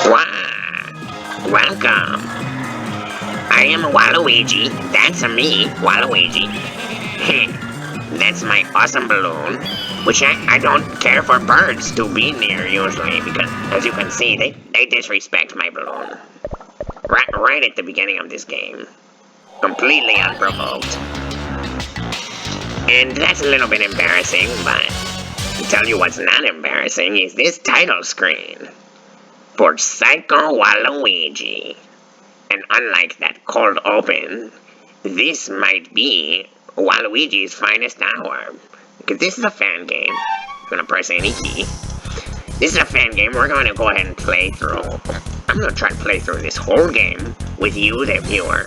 Wow! Welcome! I am Waluigi. That's me, Waluigi. That's my awesome balloon, which I don't care for birds to be near usually, because as you can see, they disrespect my balloon. Right at the beginning of this game. Completely unprovoked. And that's a little bit embarrassing, but to tell you what's not embarrassing is this title screen. For Psycho Waluigi. And unlike that cold open, this might be Waluigi's finest hour. Because this is a fan game. I'm gonna press any key. This is a fan game we're gonna go ahead and play through. I'm gonna try to play through this whole game with you, the viewer.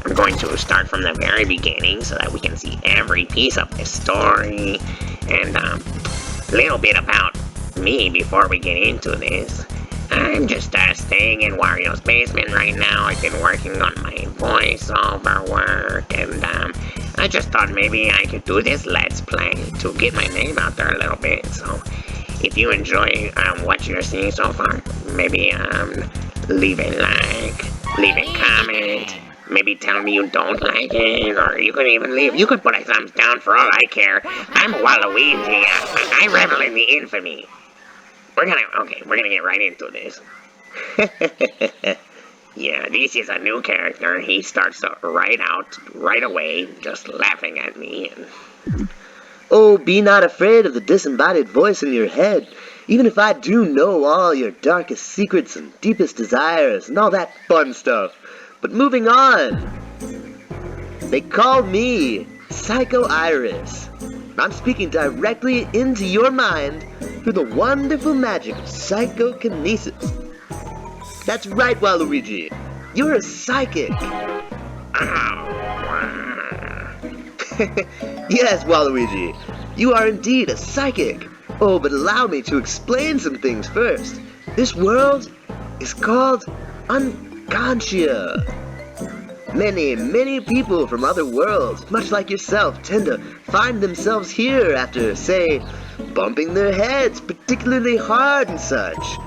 I'm going to start from the very beginning so that we can see every piece of the story and a little bit about me before we get into this. I'm just staying in Wario's basement right now. I've been working on my voiceover work, and I just thought maybe I could do this Let's Play to get my name out there a little bit. So if you enjoy what you're seeing so far, maybe leave a like, leave a comment, maybe tell me you don't like it, or you could even you could put a thumbs down for all I care. I'm Waluigi. I revel in the infamy. We're gonna get right into this. Yeah, this is a new character. He starts right away, just laughing at me. Oh, be not afraid of the disembodied voice in your head, even if I do know all your darkest secrets and deepest desires and all that fun stuff. But moving on, they call me Psycho Iris. I'm speaking directly into your mind through the wonderful magic of psychokinesis. That's right, Waluigi. You're a psychic. Yes, Waluigi. You are indeed a psychic. Oh, but allow me to explain some things first. This world is called Unconscia. Many people from other worlds, much like yourself, tend to find themselves here after, say, bumping their heads particularly hard and such.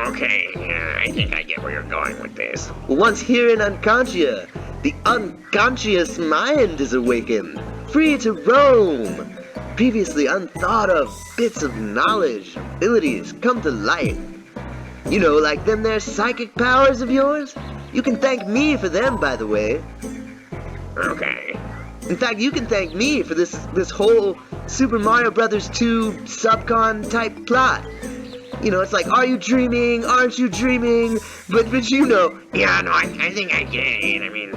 Okay, yeah, I think I get where you're going with this. Once here in Unconscia, the unconscious mind is awakened, free to roam. Previously unthought of bits of knowledge, abilities come to light. You know, like them there psychic powers of yours? You can thank me for them, by the way. Okay. In fact, you can thank me for this whole Super Mario Bros. 2 subcon type plot. You know, it's like, are you dreaming? Aren't you dreaming? But you know. Yeah, no, I think I get it. I mean,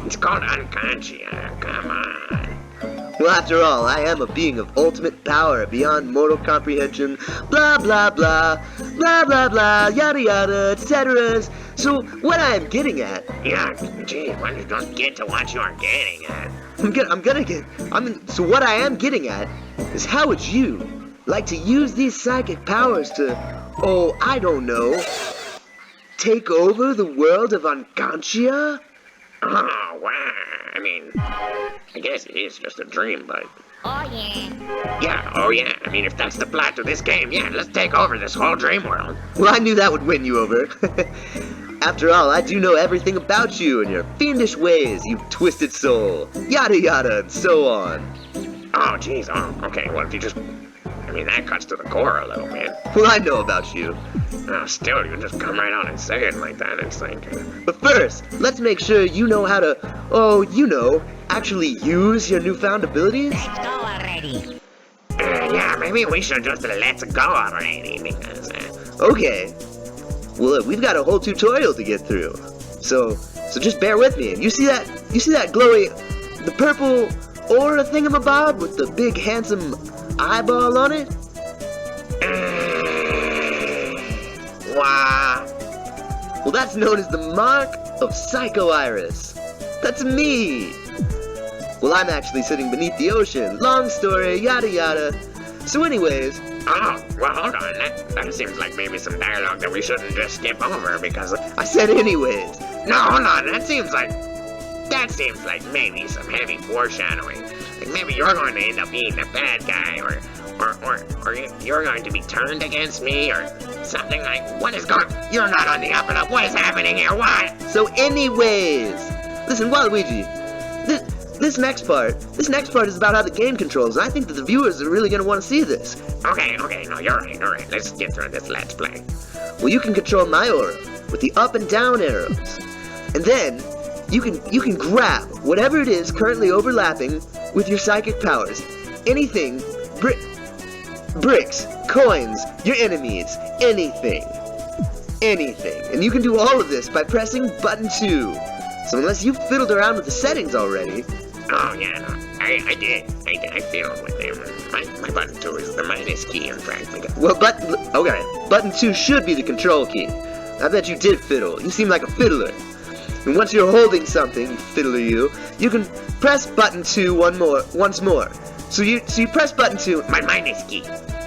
it's called Unconscia. Come on. Well, after all, I am a being of ultimate power beyond mortal comprehension. Blah, blah, blah. Blah, blah, blah. Yada, yada, etc. So, what I am getting at... Yeah, gee, why don't you just get to what you're getting at? So what I am getting at is how would you like to use these psychic powers to, oh, I don't know, take over the world of Unconscia? Oh, wow. I mean, I guess it is just a dream, but... Oh, yeah. Yeah, oh, yeah. I mean, if that's the plot to this game, yeah, let's take over this whole dream world. Well, I knew that would win you over. After all, I do know everything about you and your fiendish ways, you twisted soul. Yada yada, and so on. Oh, jeez, oh, okay, well, if you just... I mean, that cuts to the core a little bit. Well, I know about you. Oh, still, you just come right out and say it like that, it's like... But first, let's make sure you know how to, oh, you know, actually use your newfound abilities. Let's go already. Yeah, maybe we should just let's go already, because... Okay. Well, look, we've got a whole tutorial to get through. So just bear with me. You see that glowy, the purple aura thingamabob with the big handsome eyeball on it? Wow. Well, that's known as the mark of Psycho Iris. That's me. Well, I'm actually sitting beneath the ocean. Long story, yada yada. So anyways... Oh, well, hold on. That seems like maybe some dialogue that we shouldn't just skip over, because... I said anyways. No, hold on. That seems like maybe some heavy foreshadowing. Like maybe you're going to end up being the bad guy, Or you're going to be turned against me, or something like, what is going, you're not on the up and up, what is happening here, what? So anyways, listen, Waluigi, this next part is about how the game controls, and I think that the viewers are really going to want to see this. Okay, no, you're right, let's get through this Let's Play. Well, you can control my aura with the up and down arrows, and then you can grab whatever it is currently overlapping with your psychic powers. Anything, bricks, coins, your enemies, anything. And you can do all of this by pressing button 2. So unless you've fiddled around with the settings already... Oh yeah, no, I did. I fiddled with them. My button 2 is the minus key, in fact. Well, button 2 should be the control key. I bet you did fiddle. You seem like a fiddler. And once you're holding something, fiddler you can press button 2 once more. So you press button 2, my minus key.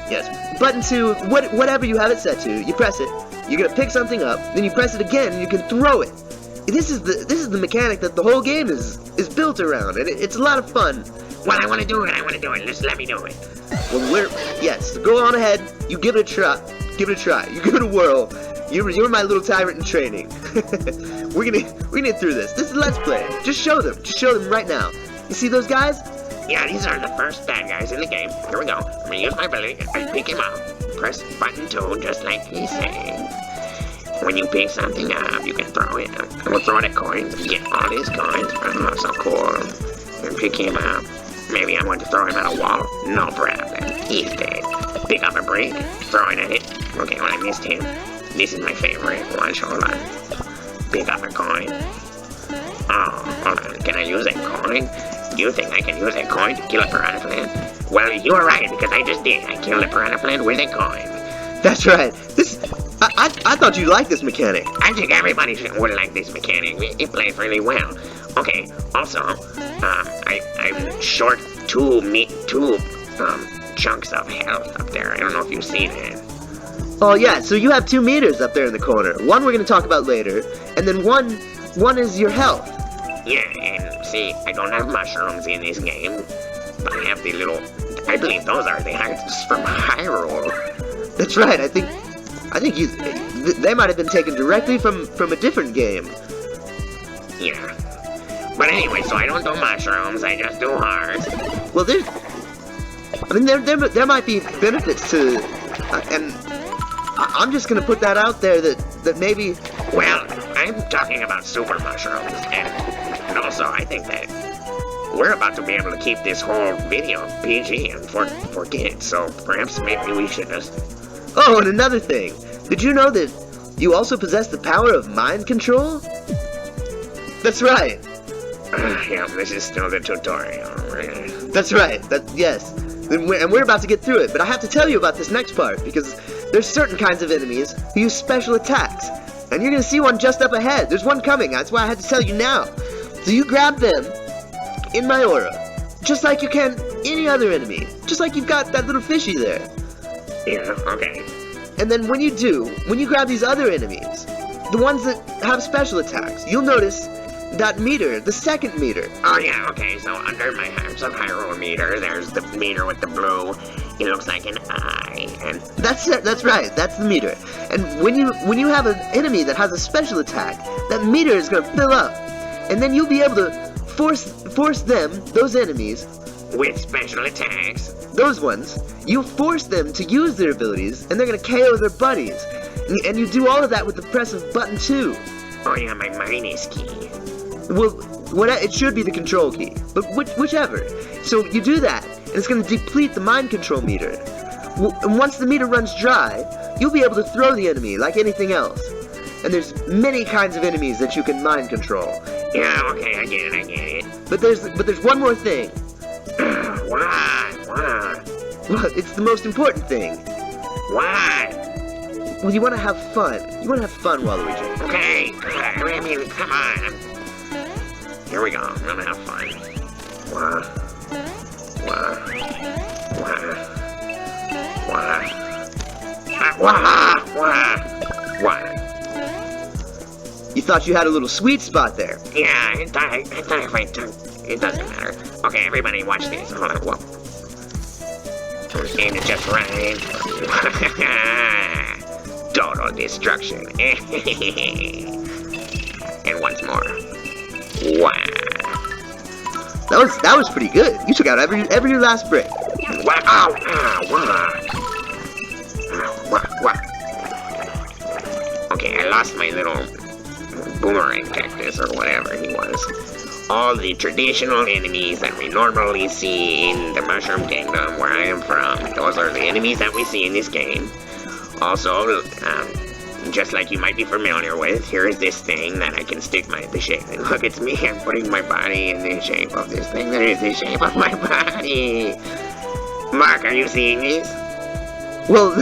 Yes, button 2, whatever you have it set to, you press it. You're gonna pick something up, then you press it again, and you can throw it. This is the mechanic that the whole game is built around, and it's a lot of fun. Well, I want to do it. Just let me do it. Well, yes, go on ahead. You give it a try. You give it a whirl. You're my little tyrant in training. we're gonna get through this. This is Let's Play. Just show them right now. You see those guys? Yeah, these are the first bad guys in the game. Here we go. I'm gonna use my ability. I pick him up. Press button 2, just like he's saying. When you pick something up, you can throw it. I'm gonna throw it at coins and get all these coins. Oh, so cool. And pick him up. Maybe I'm going to throw him at a wall. No problem. He's dead. Pick up a brick. Throw it at it. Okay, well, I missed him. This is my favorite. Hold on. Pick up a coin. Oh, hold on. Can I use a coin? Do you think I can use a coin to kill a piranha plant? Well, you were right, because I just did. I killed a piranha plant with a coin. That's right. I thought you liked this mechanic. I think everybody would like this mechanic. It plays really well. Okay, also, I'm short two chunks of health up there. I don't know if you see that. Oh yeah, so you have 2 meters up there in the corner. One we're going to talk about later, and then one is your health. Yeah, and see, I don't have mushrooms in this game, but I have the little, I believe those are the hearts from Hyrule. That's right, I think they might have been taken directly from a different game. Yeah. But anyway, so I don't do mushrooms, I just do hearts. Well, there might be benefits to, and I'm just gonna put that out there that maybe. Well, I'm talking about super mushrooms, and also I think that we're about to be able to keep this whole video PG and for kids, so perhaps maybe we should just. Oh, and another thing, did you know that you also possess the power of mind control? That's right. Yeah, this is still the tutorial. That's right. Yes. And we're about to get through it, but I have to tell you about this next part, because there's certain kinds of enemies who use special attacks, and you're going to see one just up ahead. There's one coming, that's why I had to tell you now. So you grab them in my aura, just like you can any other enemy, just like you've got that little fishy there. Yeah, okay. And then when you grab these other enemies, the ones that have special attacks, you'll notice that meter, the second meter. Oh yeah, okay, so under my Hearts of Hyrule meter, there's the meter with the blue. It looks like an eye, and... That's it, that's right, that's the meter. And when you have an enemy that has a special attack, that meter is gonna fill up. And then you'll be able to force them, those enemies... With special attacks? Those ones, you force them to use their abilities, and they're gonna KO their buddies. And you do all of that with the press of button 2. Oh yeah, my minus key. Well, it should be the control key, but whichever. So you do that, and it's going to deplete the mind control meter. And once the meter runs dry, you'll be able to throw the enemy like anything else. And there's many kinds of enemies that you can mind control. Yeah, okay, I get it. But there's one more thing. What? Well, it's the most important thing. What? Well, you want to have fun. You want to have fun, Waluigi. Okay, I mean, come on. Here we go. I'm gonna have fun. Wah. You thought you had a little sweet spot there. Yeah, I thought if I took... It doesn't matter. Okay, everybody watch this. Hold on. Whoa. Aim it just right. Total destruction. And once more. Wow. That was pretty good. You took out every last brick. Wow. Ow, wow. Okay, I lost my little boomerang cactus or whatever he was. All the traditional enemies that we normally see in the Mushroom Kingdom where I am from, those are the enemies that we see in this game. Also, just like you might be familiar with, here is this thing that I can stick the shape. And look, it's me. I'm putting my body in the shape of this thing that is the shape of my body. Mark, are you seeing this? Well,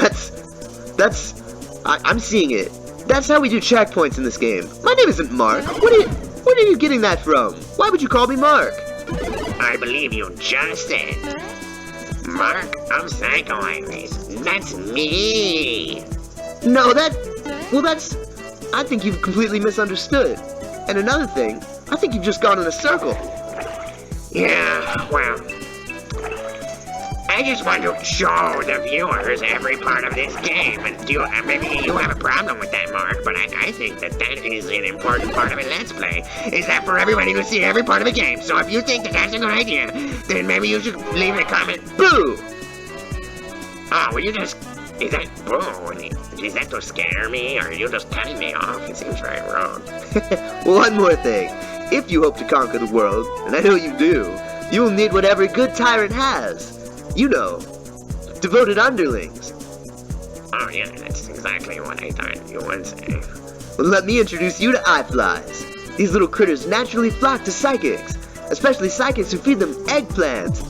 I'm seeing it. That's how we do checkpoints in this game. My name isn't Mark. Where are you getting that from? Why would you call me Mark? I believe you just said, Mark of Psycho Iris. That's me. No, I think you've completely misunderstood. And another thing, I think you've just gone in a circle. Yeah, well, I just want to show the viewers every part of this game, and maybe you have a problem with that, Mark, but I think that is an important part of a Let's Play, is that for everybody to see every part of a game. So if you think that that's a good idea, then maybe you should leave a comment. Boo! Oh, will you just... Is that boo? Is that to scare me, or are you just cutting me off? It seems very rude. One more thing. If you hope to conquer the world, and I know you do, you will need what every good tyrant has. You know, devoted underlings. Oh yeah, that's exactly what I thought you would say. Well, let me introduce you to eyeflies. These little critters naturally flock to psychics, especially psychics who feed them eggplants.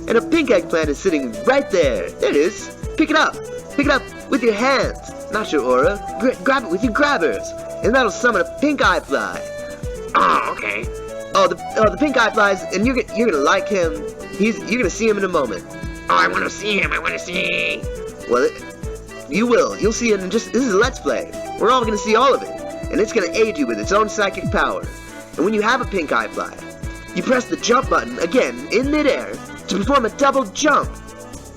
And a pink eggplant is sitting right there. There it is. Pick it up. Pick it up with your hands, not your aura. Grab it with your grabbers, and that'll summon a pink eyefly. Oh, okay. Oh, the pink eyeflies, and you're gonna like him. You're gonna see him in a moment. Oh, I want to see him. I want to see. Well, you will. You'll see it in just. This is a Let's Play. We're all gonna see all of it, and it's gonna aid you with its own psychic power. And when you have a pink eyefly, you press the jump button again in midair to perform a double jump.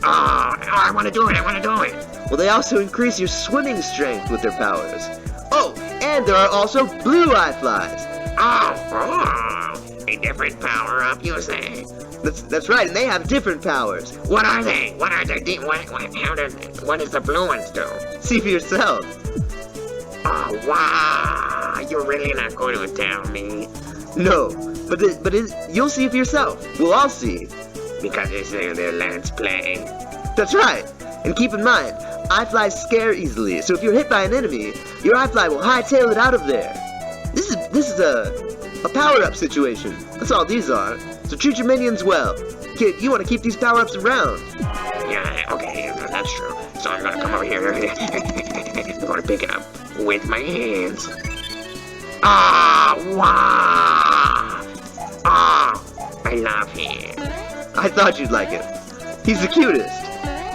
Oh, I want to do it. I want to do it. Well, they also increase your swimming strength with their powers. Oh, and there are also blue eyeflies. Oh, a different power up, you say? That's right, and they have different powers. What are they? What are they? What does the blue ones do? See for yourself. Oh, wow! You're really not going to tell me? No, but you'll see for yourself. We'll all see. Because it's the Let's Play. That's right. And keep in mind, eyeflies scare easily, so if you're hit by an enemy, your eyefly will hightail it out of there. This is a power-up situation. That's all these are. So treat your minions well. Kid, you want to keep these power-ups around. Yeah, okay, that's true. So I'm gonna come over here. I'm gonna pick it up with my hands. Ah, wow! Ah, I love him. I thought you'd like him. He's the cutest.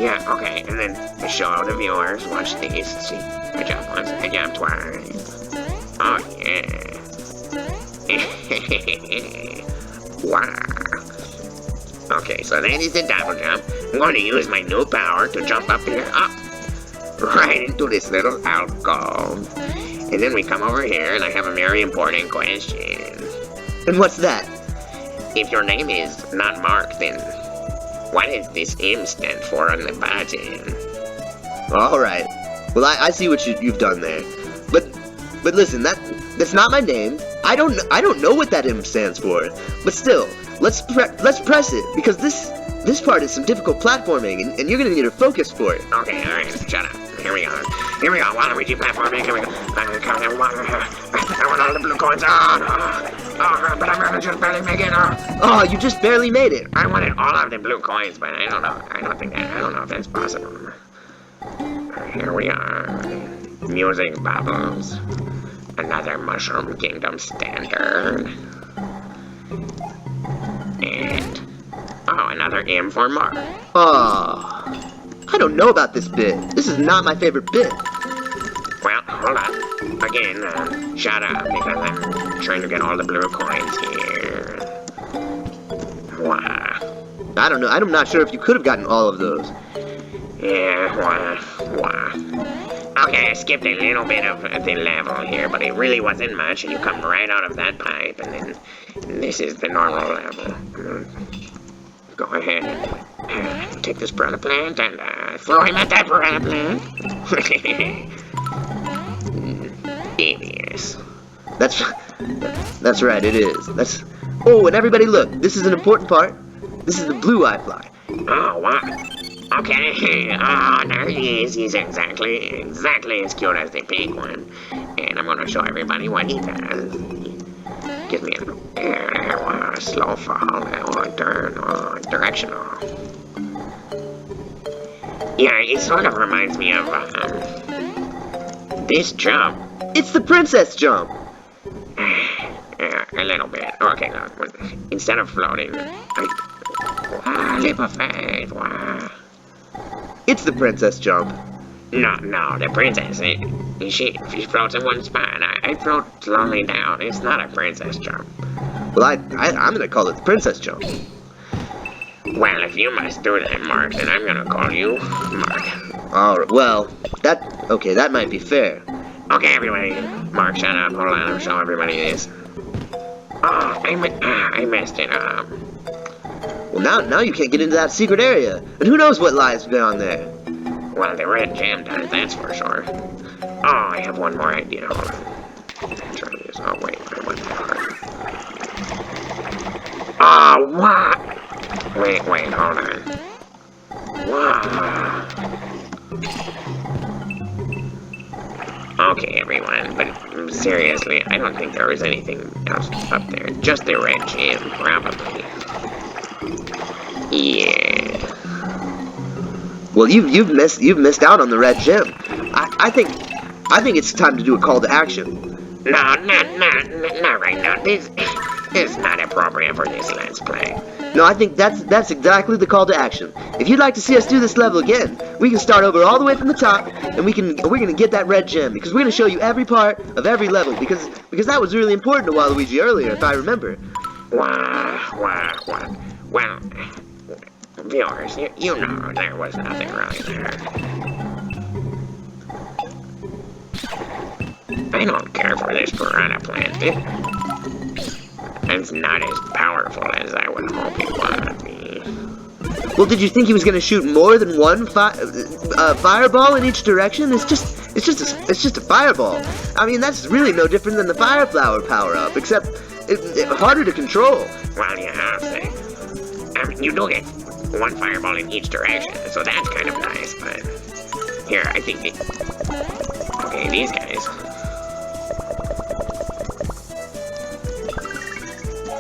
Yeah, okay, and then I show the viewers, watch these, see, I jump once, I jump twice. Oh, yeah. Wow. Okay, so that is the double jump. I'm going to use my new power to jump up here, up, right into this little alcove. And then we come over here, and I have a very important question. And what's that? If your name is not Mark, then what does this M stand for on the bottom? Alright. Well, I see what you've done there. But listen, that's not my name. I don't know what that M stands for. But still, let's press it, because this part is some difficult platforming, and you're gonna need to focus for it. Okay, alright, shut up. Here we go. Waluigi platforming. Here we go. I want all the blue coins. Oh, but I'm gonna just barely make it. Oh, you just barely made it. I wanted all of the blue coins, but I don't know. I don't know if that's possible. Here we are. Music bubbles. Another Mushroom Kingdom standard. And another M for Mark. Oh, I don't know about this bit. This is not my favorite bit. Well, hold on. Again, shut up, because I'm trying to get all the blue coins here. Wow. I don't know. I'm not sure if you could have gotten all of those. Yeah, wah. Okay, I skipped a little bit of the level here, but it really wasn't much. You come right out of that pipe, and then this is the normal level. Go ahead and take this piranha plant and throw him at that piranha plant. Genius. That's right, it is. Oh, and everybody look, this is an important part. This is the blue eye fly. Oh, wow. Okay, oh, there he is. He's exactly as cute as the pink one. And I'm gonna show everybody what he does. Give me a slow fall, or turn, or directional. Yeah, it sort of reminds me of this jump. It's the princess jump. Yeah, a little bit. Okay, look, instead of floating, leap of faith. Wow. It's the princess jump. No, the princess. She floats in one spot. I float slowly down. It's not a princess jump. Well, I'm gonna call it the princess jump. Well, if you must do that, Mark, then I'm gonna call you Mark. Alright, well, that might be fair. Okay, everybody. Mark, shut up. Hold on, I'll show everybody this. Oh, I messed it up. Well, now you can't get into that secret area. And who knows what lies down there. Well, the red gem does, that's for sure. Oh, I have one more idea. Hold on. Try this. Oh, wait, I went that hard. Oh, what? Wait, hold on. Wow. Okay, everyone, but seriously, I don't think there is anything else up there. Just the red gem, probably. Yeah. Well, you've missed out on the red gem. I think it's time to do a call to action. No, not right now. This is not appropriate for this Let's Play. No, I think that's exactly the call to action. If you'd like to see us do this level again, we can start over all the way from the top, and we're gonna get that red gem because we're gonna show you every part of every level because that was really important to Waluigi earlier, if I remember. Wow. Well, viewers, you know there was nothing really there. I don't care for this piranha plant. It's not as powerful as I would hope it would be. Well, did you think he was going to shoot more than one fireball in each direction? It's just a fireball. I mean, that's really no different than the fire flower power-up, except it's harder to control. Well, you have to. You do get one fireball in each direction, so that's kind of nice, but here, I think okay, these guys.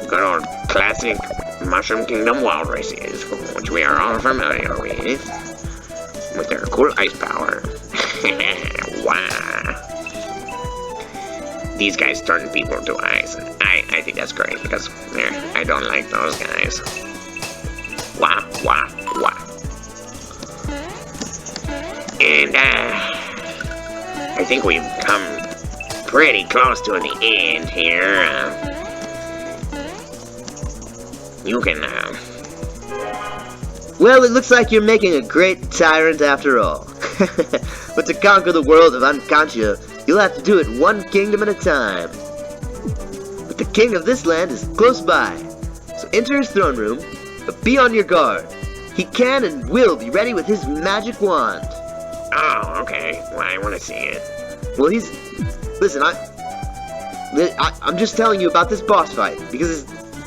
Good old classic Mushroom Kingdom walruses, which we are all familiar with their cool ice power. Wow. These guys turn people to ice, and I think that's great, because I don't like those guys. Wow. And, I think we've come pretty close to the end here. You can, Well, it looks like you're making a great tyrant after all. But to conquer the world of Unconscia, you'll have to do it one kingdom at a time. But the king of this land is close by, so enter his throne room, but be on your guard. He can and will be ready with his magic wand. Oh, okay. Well, I want to see it. Well, listen, I'm just telling you about this boss fight, because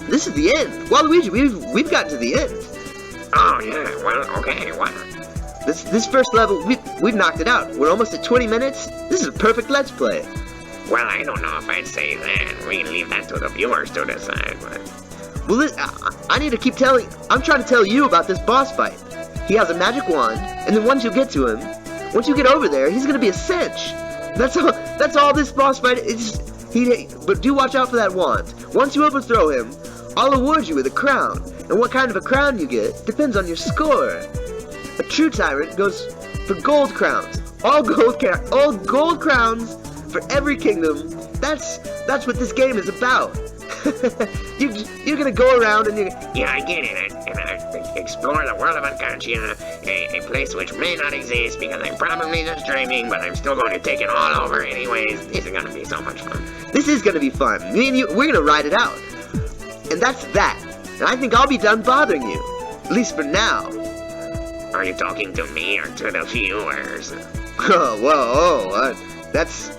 this is the end. Waluigi, we've gotten to the end. Oh, yeah. Well, okay. Wow. This first level, we've knocked it out. We're almost at 20 minutes. This is a perfect Let's Play. Well, I don't know if I'd say that. We can leave that to the viewers to decide, but... Well, I need to keep telling... I'm trying to tell you about this boss fight. He has a magic wand, and then once you get to him, once you get over there, he's gonna be a cinch. That's all this boss fight is. But do watch out for that wand. Once you overthrow him, I'll award you with a crown. And what kind of a crown you get depends on your score. A true tyrant goes for gold crowns. All gold crowns for every kingdom. That's what this game is about. You're gonna go around and you're... Yeah, I get it. And I explore the world of Unconscia, a place which may not exist because I'm probably just dreaming, but I'm still going to take it all over anyways. This is going to be so much fun. This is gonna be fun. Me and you, we're gonna ride it out. And that's that. And I think I'll be done bothering you. At least for now. Are you talking to me or to the viewers? Oh, whoa, that's...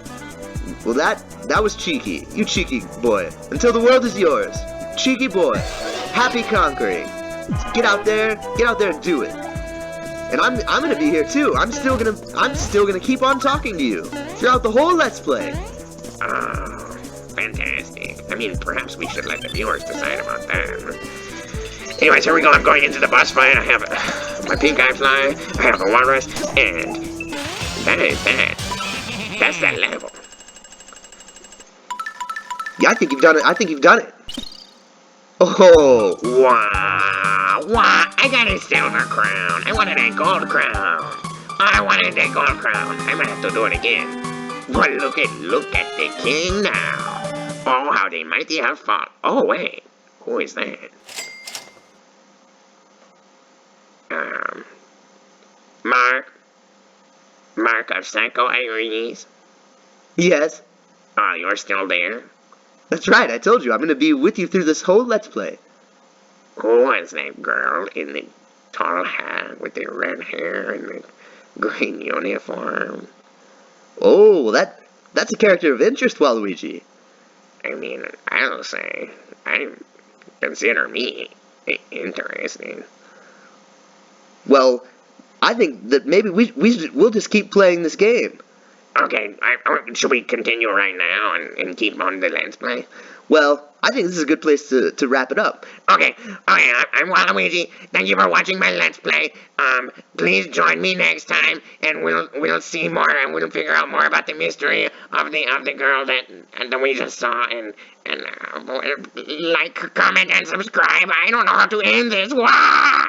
Well, that was cheeky. You cheeky boy. Until the world is yours. Cheeky boy. Happy conquering. Get out there and do it. And I'm gonna be here too. I'm still gonna keep on talking to you throughout the whole Let's Play. Oh, fantastic. I mean, perhaps we should let the viewers decide about that. Anyways, here we go. I'm going into the boss fight. I have my pink eye fly. I have the walrus, and that is that. That's that level. Yeah, I think you've done it. Oh, Wow, I got a silver crown. I wanted a gold crown. I wanted a gold crown. I'm gonna have to do it again. But look at the king now. Oh, how the mighty have fought. Oh, wait. Who is that? Mark of Psycho Irritable. yes. Oh, you're still there? That's right. I told you. I'm gonna be with you through this whole Let's Play. Who was that girl in the tall hat with the red hair and the green uniform? Oh, that's a character of interest, Waluigi. I mean, I'll say, I consider me interesting. Well, I think that maybe we'll just keep playing this game. Okay, should we continue right now and keep on the Let's Play? Well, I think this is a good place to wrap it up. Okay, I'm Waluigi. Thank you for watching my Let's Play. Please join me next time, and we'll see more, and we'll figure out more about the mystery of the girl that we just saw, and like, comment, and subscribe. I don't know how to end this. Wah!